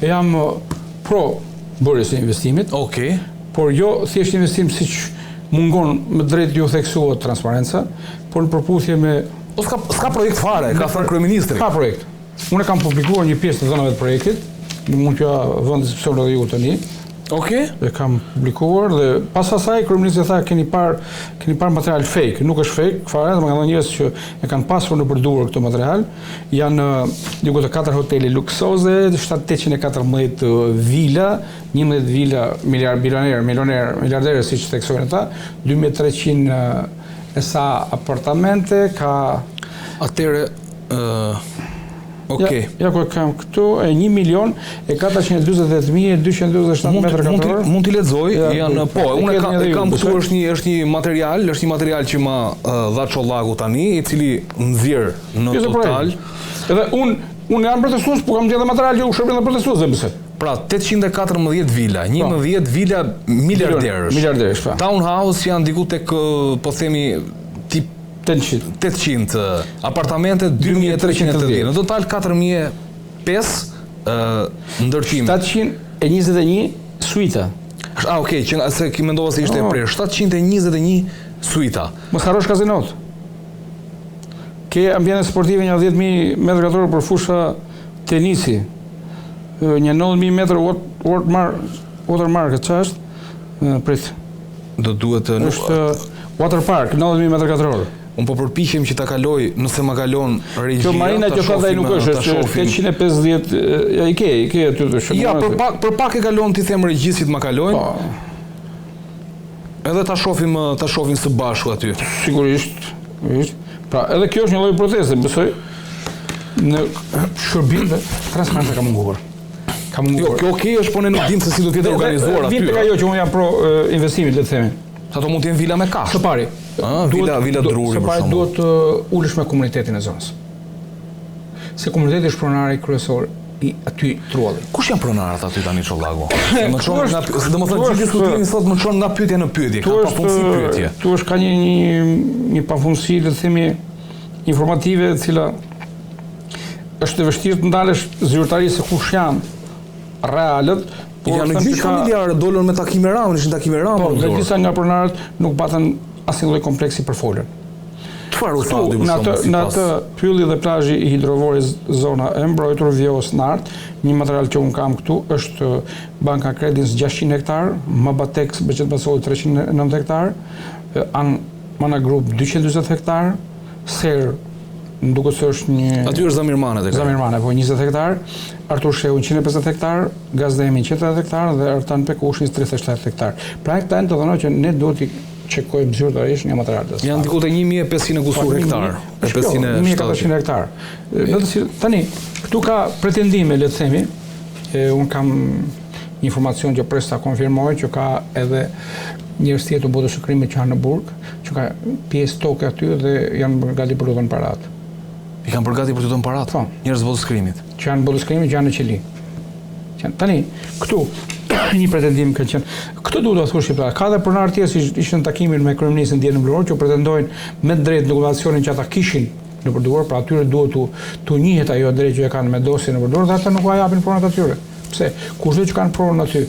jam pro bërjes së investimit. Okej. Por jo thjesht investim siç mungon me drejt ju theksuohet transparenca, por në përputhje me s'ka projekt fare, ka thënë kryeministri. Ka projekt. Unë kam publikuar një pjesë të dhënave të projektit, në mund t'ja vënd diskusion edhe ju tani. Okej. E kam publikuar dhe pas asaj kryeministri tha keni parë material fake. Nuk është fake, fare, më kanë thënë njerëz që e kanë pasur në përdorur këtë material. Janë diku të 4 hotele luksoze, 714 vila, 11 vila miliardere siç theksojnë ata, 2300 e sa apartamente ka. Atëre okej. Ja ku kam këtu 1.448.227 metra katror. Mund t'i lexoj, janë unë kam këtu është një material që ma dha Çollaku tani, i cili nxjerr në total. Edhe unë jam protestues, po kam gjetur material që u shërbin dhe protestues dhe bëse. Pra 814 vila, 11 vila miliarderësh. Townhouse janë diku tek po themi tip 800 apartamente, 2330. Në total 4005 ndërtime. 721 suita. Okej, që se mendova se ishte e prerë. 721 suita. Mos harrosh kazinot. Ke ambiente sportive një 10.000 metra katror për fusha tenisi. Një 9.000 metra watermark, çfarë është? Prit. Do duhet është water park, 90.000 metra katror. Unë po përpiqem që ta kaloj, nëse ma kalon regjia. Kjo marina që thotë ai nuk është 850, ja i ke aty të shënuar. Ja, për pak e kalon ti them regjisit ma kalojnë. Edhe ta shohim së bashku aty. Sigurisht. Pra, edhe kjo është një lloj proteste, besoj. Në shërbime transparente ka munguar. Jo, kjo është, po ne nuk dimë se si do të jetë organizuar aty. Vite ka jo që unë jam pro investimit, le të themi. Ato mund të jenë vila me kash. Së pari. Vila Druri për shembull. Së pari duhet të ulesh me komunitetin e zonës. Se komuniteti është pronari kryesor i aty truallit. Kush janë pronarët aty tani Çollaku? Domethënë që diskutimi sot më çon nga pyetje në pyetje, ka pafundësi pyetje. Tu është ka një pafundësi, le të themi, informative, e cila është e vështirë të ndalesh zyrtarisë se kush janë realët. Janë në gjyq familjare, dolën me takime Ramën, ishin takime Ramën. Dhe disa nga pronarët nuk patën asnjë lloj kompleksi për folën. Çfarë u tha në atë pylli dhe plazhi i hidrovorit zona e mbrojtur Vjos Nart, një material që un kam këtu është Banka Kredis 600 hektar, Mabatex Beqet Basoli 309 hektar, Mana Group 240 hektar, Ser duket se është një aty është Zamirmane po 20 hektar, Artur Sheu 150 hektar, Gazdemi 180 hektar dhe Artan Pekushi 37 hektar. Pra këta janë të dhëna që ne duhet i çekojmë zyrtarisht nga materialet. Janë diku te 1500 kusur hektar, 1400 hektar. Tani këtu ka pretendime, le të themi, un kam informacion që pres ta konfirmoj që ka edhe njerëz tjetër të botës së krimit që janë në Burg, që ka pjesë tokë aty dhe janë gati për të dhënë parat. I kanë përgati për të dhënë parat? Po. Njerëz botës së krimit. Që janë botës së krimit, që janë në qeli. Tani, këtu një pretendim kanë qenë. Këtë duhet ta thosh pra, ka dhe pronarë tjerë që ishin në takimin me kryeministin Dielën Vlorë që pretendojnë me drejt në regulacionin që ata kishin në përdorur, pra atyre duhet tu njihet ajo drejt që e kanë me dosjen në përdorur dhe ata nuk ja japin pronat atyre. Pse? Kushdo që kanë pronën aty,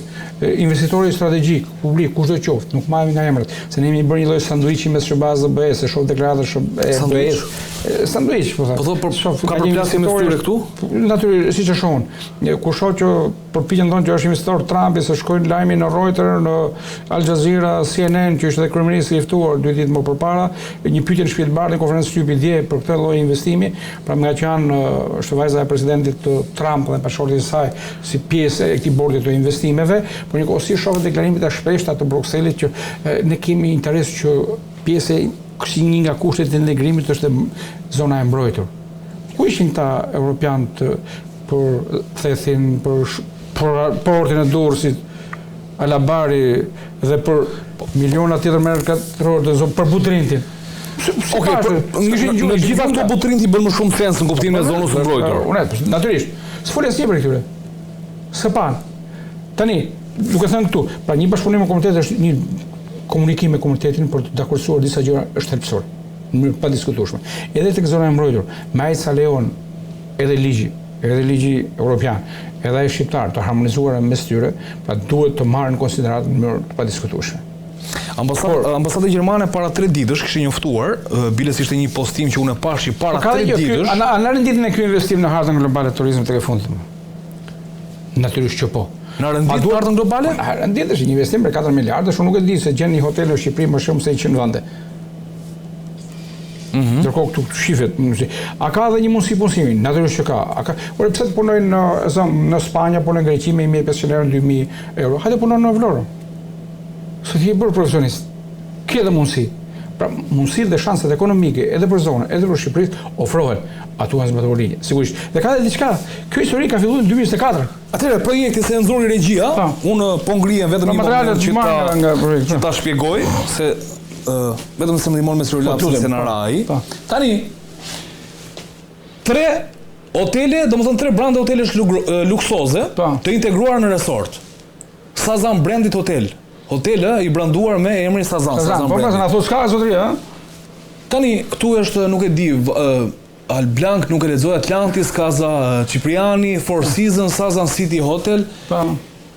investitori strategjik, publik, kushdo qoftë, nuk marrin nga emrat, se ne jemi bërë një lloj sanduiçi mes SBA-s dhe BE-s, e shoh deklaratën sanduiç, po thotë. Ka përplasje me fytyrë këtu? Natyrisht, siç e shohun. Kur shoh që përpiqen thonë që është investitor Trumpi, se shkojnë lajmi në Reuters, në Al Jazeera, CNN, që është edhe kryeministri i ftuar 2 ditë më përpara, një pyetje në shtëpi të bardhë në konferencë shtypi dje për këtë lloj investimi, pra nga që janë është vajza e presidentit Trump dhe pashorti i saj si pjesë e këtij bordi të investimeve, por njëkohësisht shohë deklarimet e shpeshta të Brukselit që ne kemi interes që pjesë si një nga kushtet e integrimit është zona e mbrojtur. Ku ishin ta europianët për thethin, për portin e Durrësit, Alabari dhe për miliona tjetër metra katror të zonë për Butrintin. Okej, në gjitha këto Butrinti bën më shumë sens në kuptimin e zonës së mbrojtur. Natyrisht, s'folen asnjë për këtyre. Së pan. Tani, duke thënë këtu, pra një bashkëpunim me komunitetin është një komunikim me komunitetin për të dakorsuar disa gjëra është thelbësor, në mënyrë pa diskutueshme. Edhe tek zona e mbrojtur, me ai sa lejon edhe ligji europian, edhe ai shqiptar të harmonizuara mes tyre, pra duhet të marrën në konsideratë në mënyrë të padiskutueshme. Ambasada gjermane para 3 ditësh kishte njoftuar, biles ishte një postim që unë e pashi para 3 ditësh. Në renditjen e ky investim në hartën globale të turizmit tek e fundit. Natyrisht që po. Në renditje hartën globale? Renditje është një investim për 4 miliardë, unë nuk e di se gjen një hotel në Shqipëri më shumë se 100 vende. Ndërkohë këtu shifet, a ka edhe një mundësi punësimi? Natyrisht që ka. Por pse të punojnë në Spanjë, punojnë në Greqi me 1.500 euro, 2.000 euro. Hajde punojnë në Vlorë. Se ti je bërë profesionist. Ke edhe mundësi. Pra mundësitë dhe shanset ekonomike edhe për zonën, edhe për Shqipërisë ofrohen atu as meteorologjia. Sigurisht. Dhe ka edhe diçka. Ky histori ka filluar në 2024. Atëherë projekti se nxorri regjia, unë po ngrihem vetëm një moment që ta shpjegoj se vetëm se më ndihmon me celular se na rai. Tani 3 hotele, domethënë 3 brande hotelesh luksoze të integruara në resort. Sazan Branded Hotel. Hotele i branduar me emrin Sazan. Po më na thos ka zotëria, Tani këtu është, nuk e di, Alblanc, nuk e lexoj, Atlantis, Casa Cipriani, Four Seasons, Sazan City Hotel.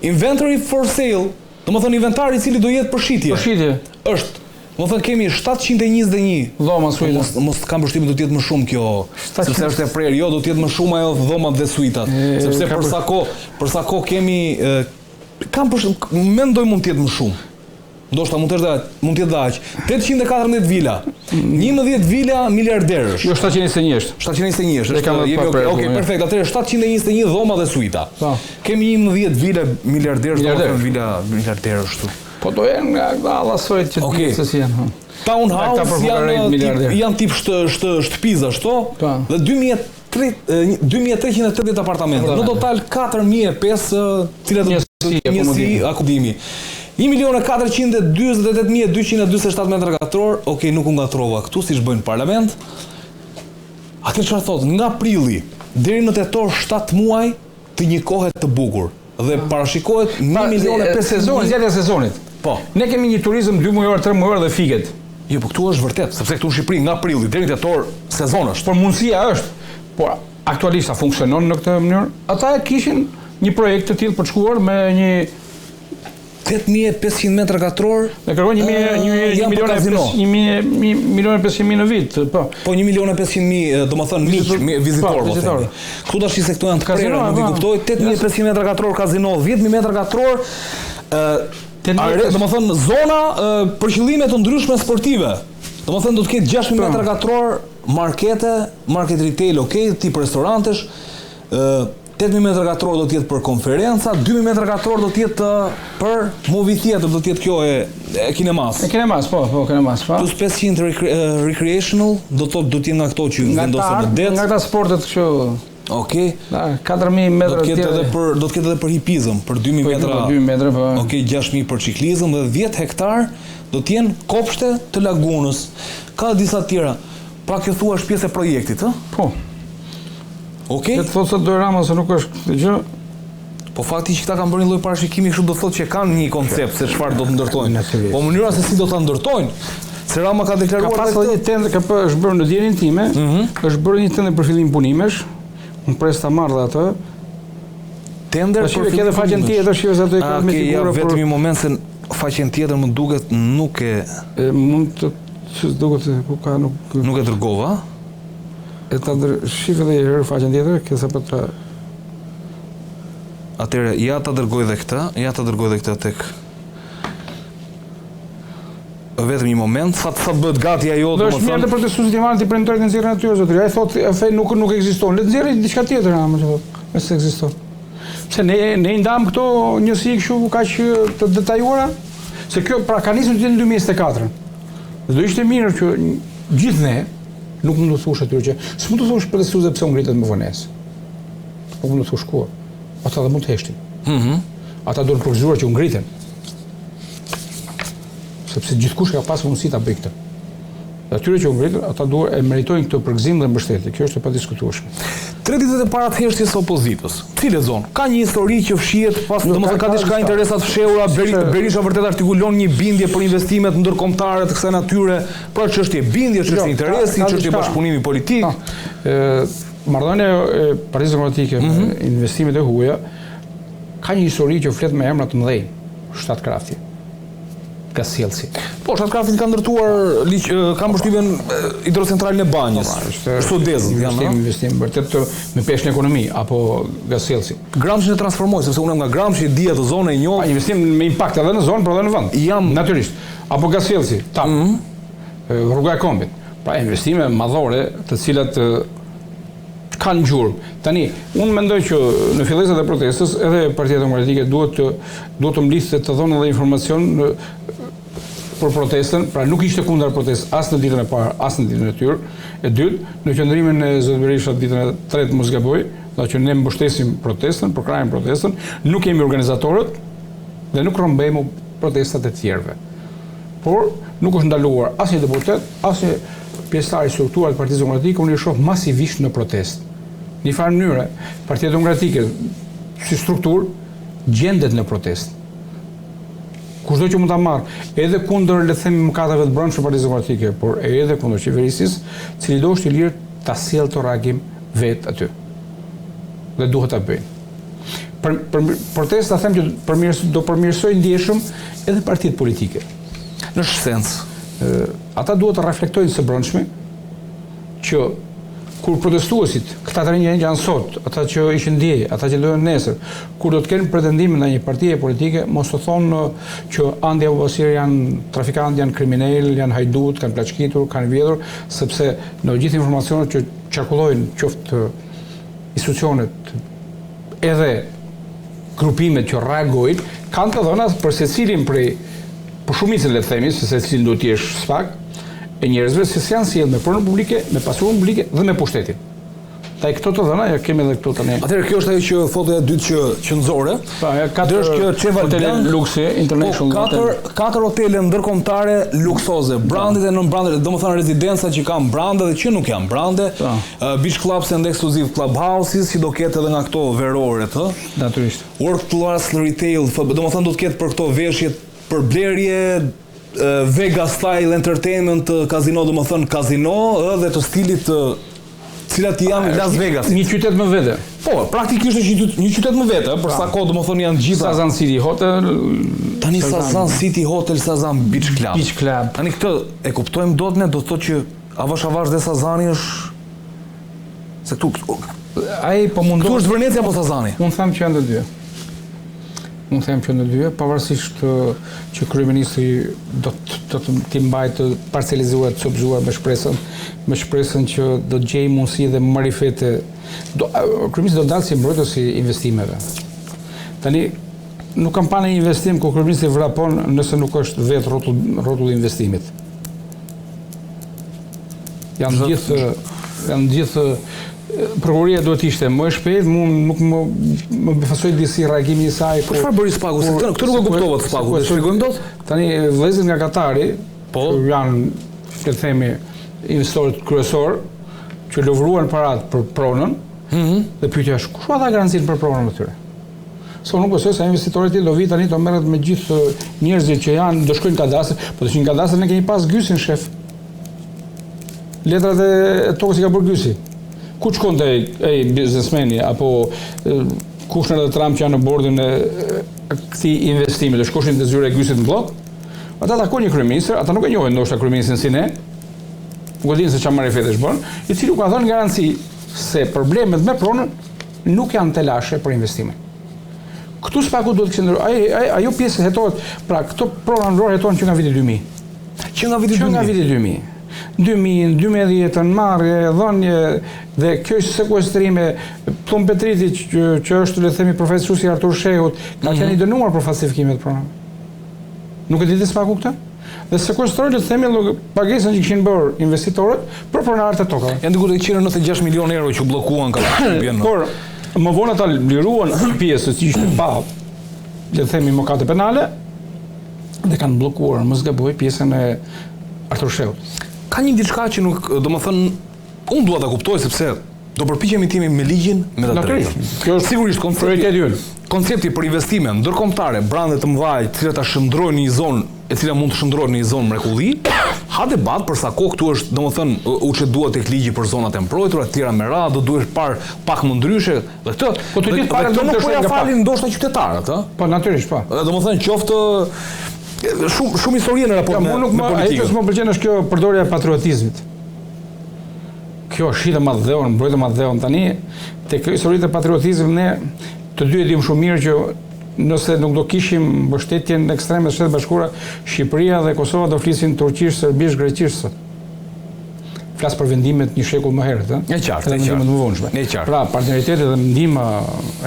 Inventory for sale, domethënë inventari i cili do jetë për shitje. Është, domethënë kemi 721 dhoma suite. Mos kam përshtypjen do të jetë më shumë kjo, sepse është e prerë, jo do të jetë më shumë ajo dhomat dhe suitat. Sepse për sa kohë kemi mendoj mund të jetë më shumë. Ndoshta mund të jetë aq. 814 vila. 11 vila miliarderësh. Jo 721 është. 721 është. Okej, perfekt. Atëherë 721 dhoma dhe suita. Kemi 11 vila miliarderësh, vila miliarderësh këtu. Po do jenë nga allasojt që të se si janë. Townhouse janë tip shtëpiza, ashtu? Dhe 2380 apartamente. Në total 4500 cilat njësi akubimi. 1.428.227 metra katror, okej, nuk u ngatrova këtu, si shbëjnë parlament. Atë çfarë thotë, nga prilli deri në tetor 7 muaj të një kohe të bukur dhe parashikohet 1.500.000 zgjatja e sezonit. Po. Ne kemi një turizëm 2 mujor, 3 mujor dhe fiket. Jo, po këtu është vërtet, sepse këtu në Shqipëri nga prilli deri në tetor sezon është. Por mundësia është, por aktualisht funksionon në këtë mënyrë. Ata kishin një projekt të tillë për të shkuar me një 8500 metra katror. Ne kërkojnë 1.500.000 në vit, po. Po 1.500.000, domethënë vizitorë. Këtu tash se këto janë të prerë, nuk i kuptoj. 8500 metra katror kazino, 10000 metra katror. Domethënë zona për qëllime të ndryshme sportive. Domethënë do të ketë 6000 metra katror market retail, okay, tip restorantesh. 8.000 metra katror do t'jetë për konferenca, 2.000 metra katror do t'jetë për movie theater, do t'jetë kjo e kinemas. E kinemas, po, kinemas, po. Plus 500 recreational, do t'jetë nga këto që vendosen në det. Nga këta sportet që... Okej. 4.000 metra tjere. Do t'jetë edhe për hipizëm, për 2.000 metra. Po. Okej, 6.000 për ciklizëm dhe 10 hektar do t'jenë kopshte të lagunës. Ka disa tjera. Pra kjo thua është pjesë e projektit, ë? Po. Okej. Të thotë se do Rama se nuk është këtë gjë. Po fakti që këta kanë bërë një lloj parashikimi kështu do thotë që kanë një koncept se çfarë do të ndërtojnë. Po mënyra se si do ta ndërtojnë. Se Rama ka deklaruar ka pasur një tendër është bërë në dijenin time, është bërë një tendër për fillim punimesh. Unë pres ta marr atë. Tendër për fillim. Edhe faqen tjetër shihoj se ato e kanë me siguro. Vetëm një moment se faqen tjetër më duket nuk e mund të duket se ku ka nuk e dërgova. E ta shifë dhe herë faqen tjetër, kësa për të... Atere, ja ta dërgoj dhe këta tek... Vetëm një moment, sa të bëhet gati ajo... Dhe është mjërë dhe protestuesit i marrën t'i premtojnë të nxjerrën aty, zotëri. Ai thotë, e fej nuk ekziston. Le të nxjerrë diçka tjetër, me se ekziston. Se ne i ndam këto njësi kështu kaq të detajuara, se kjo pra ka nisur në 2024. Dhe do ishte mirë që gjithë ne, nuk mund të thush atyre që s'mund të thush protestuesve pse u ngritet më vonesë. Po mund të thush kur. Ata dhe mund të heshtin. Ata duhen përgjigjur që u ngritën. Sepse gjithkush ka pasur mundësi ta bëjë këtë. Dhe atyre që u ngritën, ata duhet e meritojnë këtë përgëzim dhe mbështetje. Kjo është e padiskutueshme. 3 ditët e para të heshtjes së opozitës. Cile zonë? Ka një histori që fshihet pas, domethënë ka diçka interesat fshehura, Berisha vërtet artikulon një bindje për investimet ndërkombëtare të kësaj natyre, pra çështje bindje, çështje interesi, çështje bashkëpunimi politik. marrëdhënia e Partisë Demokratike me investimet e huaja ka një histori që flet me emra të mëdhenj. Shtatkrafti, Gasjellsi. Po, Shtatkrafti ka ndërtuar ka mbështypjen hidrocentralën e Banjës. Sudezën janë, investim vërtet me peshë në ekonomi apo Gasjellsi. Gramshin e transformoi, sepse unë nga Gramshi dia të zonë e njoh. Investim me impakt edhe në zonë, por edhe në vend. Jam natyrisht. Apo Gasjellsi, rruga e Kombit. Pra investime madhore të cilat kanë gjurmë. Tani, unë mendoj që në fillesat e protestës edhe Partia Demokratike duhet të mblidhte të dhonë edhe informacion për protestën, pra nuk ishte kundër protestë as në ditën e parë, as në ditën e tyre. E dytë, në qëndrimin e zot Berisha ditën e tretë mos gaboj, që ne mbështesim protestën, përkrajmë protestën, nuk jemi organizatorët dhe nuk rrëmbejmë protestat e tjerëve. Por nuk është ndaluar asnjë deputet, asnjë pjesëtar i strukturave të Partisë Demokratike, unë i shoh masivisht në protestë. Në një farë mënyrë, Partia Demokratike si strukturë gjendet në protestë. Kushdo që mund ta marrë, edhe kundër le të themi mëkateve të brendshme të Partisë Demokratike, por edhe kundër qeverisë, cili do është i lirë ta sjellë të reagim vetë aty. Dhe duhet ta bëjnë. Për protesta them që do përmirësoj ndjeshëm edhe partitë politike. Në sens, ata duhet të reflektojnë së brendshme që kur protestuesit, këta të rinj janë sot, ata që ishin dje, ata që luajnë nesër, kur do të kenë pretendime në një partie politike, mos të thonë që Andi Abubasir janë trafikantë, janë kriminal, janë hajdut, kanë plaçkitur, kanë vjedhur, sepse në gjithë informacionet që qarkullojnë qoftë institucionet edhe grupimet që reagojnë, kanë të dhëna për secilin prej për shumicën le të themi, se secilin duhet të jesh sfak, e njerëzve se janë sjellë me pronën publike, me pasurinë publike dhe me pushtetin. Taj këto të dhëna, ja kemi edhe këto tani. Atëherë kjo është ajo që thotë e dytë që nxore. Katër është kjo Cheval Blanc Luxi International. Katër hotele ndërkombëtare luksoze, brandet e nën brandet, domethënë rezidenca që kanë brande dhe që nuk janë brande. Beach clubs and exclusive clubhouses që do ketë edhe nga këto verore të. Natyrisht. World class retail, domethënë do të ketë për këto veshje për blerje, Vegas style entertainment, kazino, do më thënë kazino, dhe të stilit cilat janë Las Vegas. Një qytet më vete. Po, praktikisht është një qytet më vete, për sa kohë do më thënë janë gjitha. Sazan City Hotel. Tani Sazan City Hotel, Sazan Beach Club. Beach Club. Tani këtë e kuptojmë dot ne, do të thotë që avash dhe Sazani është se këtu ai po mundohet. Këtu është Venecia apo Sazani? Unë them që janë të dy. Unë them që në dy, pavarësisht që kryeministri do të mbajë të parcializuar, të subzuar me shpresën që do të gjejë mundësi dhe marifete. Kryeministri do dalë si mbrojtës i investimeve. Tani nuk kam pa një investim ku kryeministri vrapon nëse nuk është vetë rrotull i investimit. Janë gjithë prokuroria duhet ishte më e shpejt, nuk më befasoj disi reagimin e saj. Po çfarë bëri Spaku? Këtë nuk e kuptova të Spaku. Ne shpjegojmë dot. Tani vëllezërit nga Katari, që janë, le të themi, investorët kryesor, që lëvruan parat për pronën, dhe pyetja është, kush ka dha garancinë për pronën e tyre? Se unë nuk besoj se investitorët do vi tani do merret me gjithë njerëzit që janë, do shkojnë kadastër, po të shkojnë kadastër ne kemi pas Gysin shef. Letrat e tokës i ka bërë Gysi. Ku shkonte ai biznesmeni apo Kushner dhe Trump që janë në bordin e këtij investimi, do shkoshin te zyra e Gysit në blok? Ata takojnë një kryeministër, ata nuk e njohin ndoshta kryeministrin si ne. Nuk e dinë se çfarë marifetesh bën, i cili u ka dhënë garanci se problemet me pronën nuk janë të lashe për investimin. Këtu Spaku duhet të qëndrojë. Ajo pjesë hetohet, pra këto prona ndrore hetohen që nga viti 2000. Që nga viti 2000. 2010 në marrje, dhënje dhe kjo sekuestrime, Plum Petriti që është le të themi profesuesi i Artur Shehut, ka qenë i dënuar për falsifikimet e pronave. Nuk e diti Spaku këtë? Dhe sekuestroi le të themi pagesën që kishin bërë investitorët për pronarët e tokave. Janë diku të 96 milionë euro që bllokuan ka. Por më vonë ata liruan pjesë që ishte pa le të themi mëkate penale dhe kanë bllokuar mos gaboj pjesën e Artur Shehut. Ka një diçka që nuk, domethënë, unë dua ta kuptoj sepse do përpiqemi të jemi me ligjin me të drejtën. Kjo është sigurisht koncepti për investime ndërkombëtare, brande të mëdha, të cilat ta shndrojnë në një zonë, e cila mund të shndrohet në një zonë mrekulli, ka debat për sa kohë këtu është, domethënë, u çeduat tek ligji për zonat e mbrojtura, të tjera me radhë, do duhet par pak më ndryshe dhe këtë. Po të gjithë para do nuk po ja falin ndoshta qytetarët, ë? Po natyrisht, po. Domethënë qoftë shumë histori në raport me politikën. Ajo që më pëlqen është kjo përdorja e patriotizmit. Kjo shite madhëdhëon, mbrojtë madhëdhëon tani, tek historitë e patriotizmit ne të dy e dim shumë mirë që nëse nuk do kishim mbështetjen ekstreme të Shtetet Bashkuara, Shqipëria dhe Kosova do flisin turqisht, serbisht, greqisht. Flas për vendimet një shekull më herët, ëh? E qartë, vendimet më vonshme. Pra, partneritetet dhe ndihma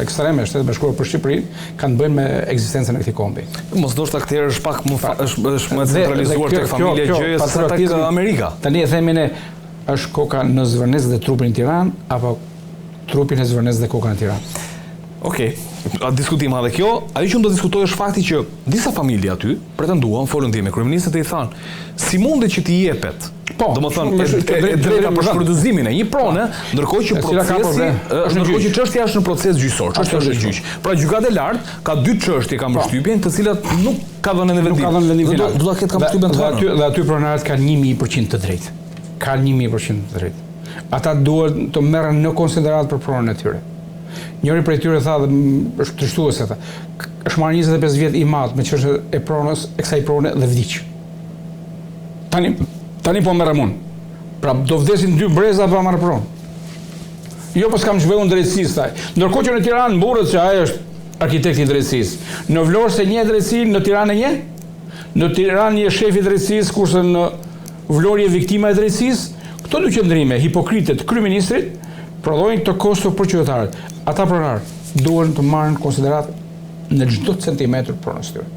ekstreme e Shtetit Bashkuar për Shqipërinë kanë bënë me ekzistencën e këtij kombi. Mos ndoshta këtë është pak është më centralizuar tek familja gjëja se tek Amerika. Tani e themi ne është koka në Zvërnec dhe trupin në Tiranë apo trupin e Zvërnec dhe koka në Tiranë. Okej, diskutim edhe kjo. Ajo që do diskutoj është fakti që disa familje aty pretenduan, folën me kryeministët dhe i thanë, si mundet që t'i jepet domethënë e drejta për shfrytëzimin e një prone, ndërkohë që çështja është në proces gjyqësor, çështja është gjyq. Pra gjykata e lartë ka dy çështje kam përshtypjen, të cilat nuk ka dhënë në vendim. Do ta ketë kam përshtypjen të aty dhe aty pronarët kanë 1000% të drejtë. Kanë 1000% të drejtë. Ata duhet të merren në konsiderat për pronën e tyre. Njëri prej tyre tha dhe është trishtuese ata. Është marrë 25 vjet i madh me çështën e pronës, e kësaj prone dhe vdiq. Tani po merrem unë. Pra do vdesin dy breza pa marrë pronë. Jo po s'kam zhvillun drejtësisë thaj. Ndërkohë që në Tiranë mburret se ai është arkitekti i drejtësisë. Në Vlorë se një drejtësi, në Tiranë një? Në Tiranë një shefi i drejtësisë, kurse në Vlorë je viktima e drejtësisë. Këto dy qëndrime hipokritet të kryeministrit prodhojnë të kosto për qytetarët. Ata pronarë duhen të marrën konsiderat në çdo centimetër pronës tyre.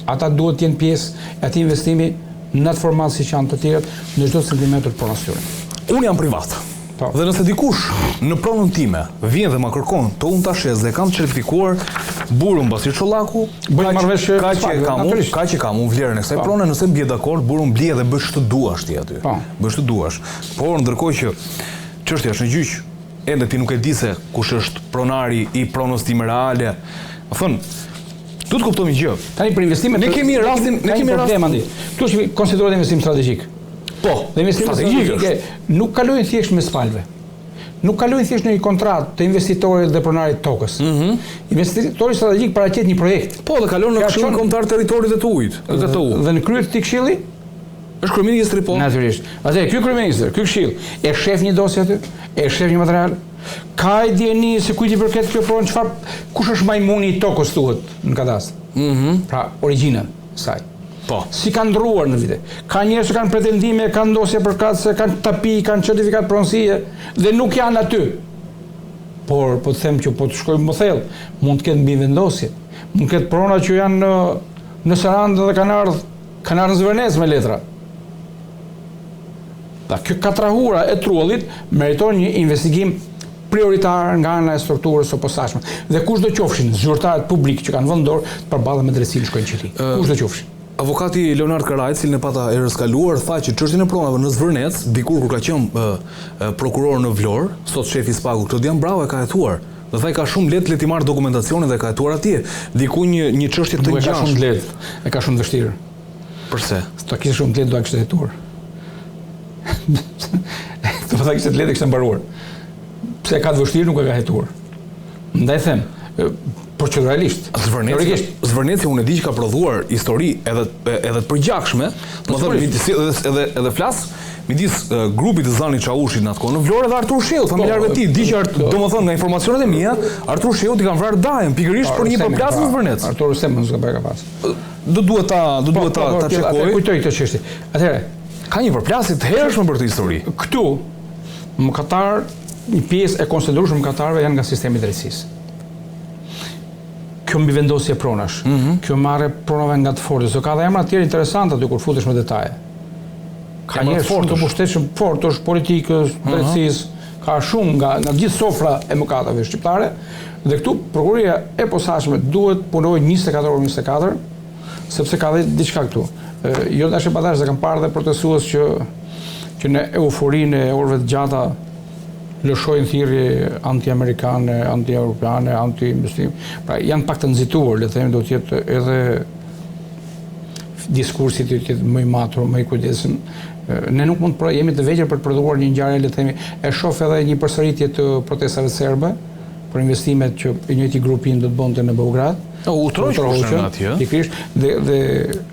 Ata duhet të jenë pjesë e atij investimi në atë format siç janë të tjerët në çdo centimetër pronës tyre. Unë jam privat. Dhe nëse dikush në pronën time vjen dhe më kërkon të unë ta shes dhe kam certifikuar burun Basir Çollaku, ka që kam unë vlerën e kësaj prone, nëse bie dakord, burun blie dhe bësh të duash ti aty. Bësh të duash. Por ndërkohë që çështja është në gjyq, ende ti nuk e di se kush është pronari i pronës time reale. Më thon, du të kuptojmë një gjë. Tani për investimet ne kemi rastin këtu është konsiderohet investim strategjik. Po, dhe investimet strategjike nuk kalojnë thjesht mes palëve. Nuk kalojnë thjesht në një kontratë të investitorit dhe pronarit tokës. Investitori strategjik paraqet një projekt. Po, dhe kalon në Këshillin Kombëtar Territorit dhe të Ujit, dhe në krye të këtij këshilli është kryeministri po. Natyrisht. Atë ky kryeministër, ky këshill, e shef një dosje aty, e shef një material. Ka e dieni se kujt i përket kjo pronë, kush është majmuni i tokës thuhet në kadastër. Pra, origjina e saj. Po. Si kanë ndruar në vite. Ka njerëz që kanë pretendime, kanë ndosje për katse, kanë tapi, kanë certifikat pronësie dhe nuk janë aty. Por po të them që po të shkojmë më thellë, mund të ketë mbi vendosje. Mund të ketë prona që janë në Sarandë dhe kanë ardhur në Zvërnec me letra. Kjo katrahura e trullit meriton një investigim prioritar nga ana e strukturës së posaçme. Dhe kush do qofshin zyrtarët publik që kanë vënë dorë të përballen me drejtsinë shkojnë qytet. Kush do qofshin? Avokati Leonard Karaj, cilin e pata erës kaluar, tha që çështjen e pronave në Zvërnec, dikur kur ka qenë prokuror në Vlorë, sot shefi i SPAK-ut, Klodian Bravo e ka hetuar. Dhe tha ka shumë lehtë i marr dokumentacionin dhe ka hetuar atje. Diku një çështje të ngjashme. Ka shumë lehtë, e ka shumë vështirë. Përse? Ta kishte shumë lehtë do ta kishte hetuar. Të më tha kishte lehtë kishte mbaruar. Pse ka të vështirë nuk e ka hetuar. Ndaj them, proceduralisht. Zvërneci unë e di që ka prodhuar histori edhe të përgjakshme, edhe flas midis grupit të Zani Çaushit në atë kohë në Vlorë dhe Artur Sheut, familjarëve të tij. Di që domethënë nga informacionet e mia, Artur Sheut i kanë vrarë Dajën pikërisht për një përplasje në Zvërnec. Artur Sheut mos ka pas. Do duhet ta çekoj. Kujtoj këtë çështje. Atëherë, ka një përplasje të hershme për këtë histori. Këtu në Katar një pjesë e konsiderueshme e katarëve janë nga sistemi i drejtësisë. Kjo mbi vendosje pronash. Kjo marrë pronave nga të fortë. So ka dhe emra të tjerë interesante aty kur futesh me detaje. Ka njerëz shumë të pushtetshëm, fortësh, politikës, drejtësisë, ka shumë nga gjithë sofra e mëkateve shqiptare, dhe këtu prokuroria e posaçme duhet punojë 24 orë 24, sepse ka dhe diçka këtu. Jo dash e padash se kam parë dhe protestues që në euforinë e orëve të gjata lëshojnë thirrje anti-amerikane, anti-europiane, anti-investim. Pra janë pak të nxituar, le të themi, do të jetë edhe diskursit të jetë më i matur, më i kujdesshëm. Ne nuk mund jemi të vegjël për të prodhuar një ngjarje, le të themi, e shoh edhe një përsëritje të protestave serbe për investimet që i njëjti grupim do të bënte në Beograd. U troqën atje. Pikërisht dhe